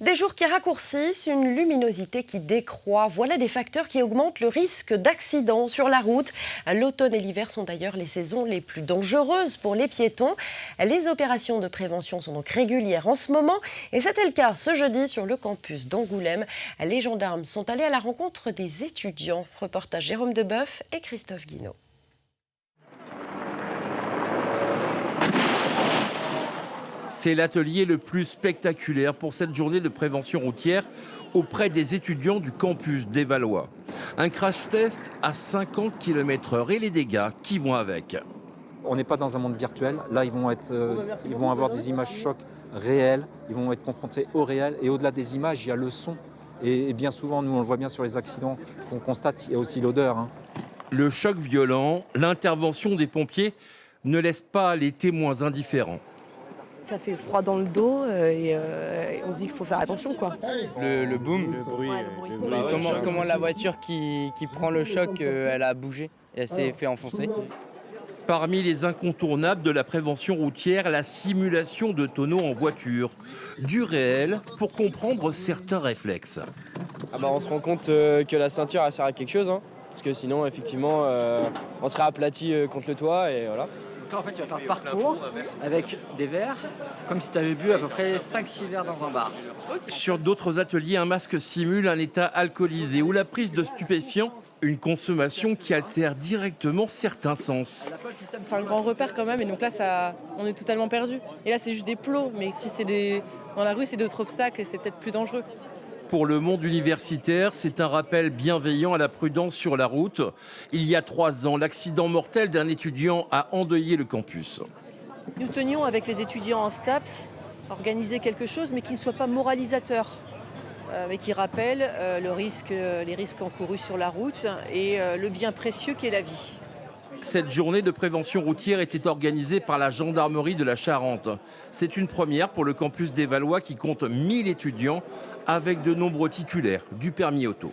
Des jours qui raccourcissent, une luminosité qui décroît. Voilà des facteurs qui augmentent le risque d'accident sur la route. L'automne et l'hiver sont d'ailleurs les saisons les plus dangereuses pour les piétons. Les opérations de prévention sont donc régulières en ce moment. Et c'était le cas ce jeudi sur le campus d'Angoulême. Les gendarmes sont allés à la rencontre des étudiants. Reportage Jérôme Deboeuf et Christophe Guinaud. C'est l'atelier le plus spectaculaire pour cette journée de prévention routière auprès des étudiants du campus d'Évalois. Un crash test à 50 km/h et les dégâts qui vont avec. On n'est pas dans un monde virtuel. Là, ils vont avoir des images chocs réelles. Ils vont être confrontés au réel. Et au-delà des images, il y a le son. Et bien souvent, nous, on le voit bien sur les accidents qu'on constate, il y a aussi l'odeur. Le choc violent, l'intervention des pompiers ne laisse pas les témoins indifférents. Ça fait froid dans le dos et on se dit qu'il faut faire attention, quoi. Le boom, le bruit. comment la voiture qui prend le choc, elle a bougé et elle s'est fait enfoncer. Parmi les incontournables de la prévention routière, la simulation de tonneaux en voiture. Du réel pour comprendre certains réflexes. On se rend compte que la ceinture elle sert à quelque chose, parce que sinon effectivement on serait aplati contre le toit et voilà. Donc là, en fait, tu vas faire le parcours avec des verres, comme si tu avais bu à peu près 5-6 verres dans un bar. Sur d'autres ateliers, un masque simule un état alcoolisé ou la prise de stupéfiants, une consommation qui altère directement certains sens. C'est un grand repère quand même, et donc là, on est totalement perdu. Et là, c'est juste des plots, mais si c'est dans la rue, c'est d'autres obstacles et c'est peut-être plus dangereux. Pour le monde universitaire, c'est un rappel bienveillant à la prudence sur la route. Il y a 3 ans, l'accident mortel d'un étudiant a endeuillé le campus. Nous tenions avec les étudiants en STAPS organiser quelque chose, mais qui ne soit pas moralisateur, mais qui rappelle les risques encourus sur la route et le bien précieux qu'est la vie. Cette journée de prévention routière était organisée par la gendarmerie de la Charente. C'est une première pour le campus d'Évalois qui compte 1000 étudiants avec de nombreux titulaires du permis auto.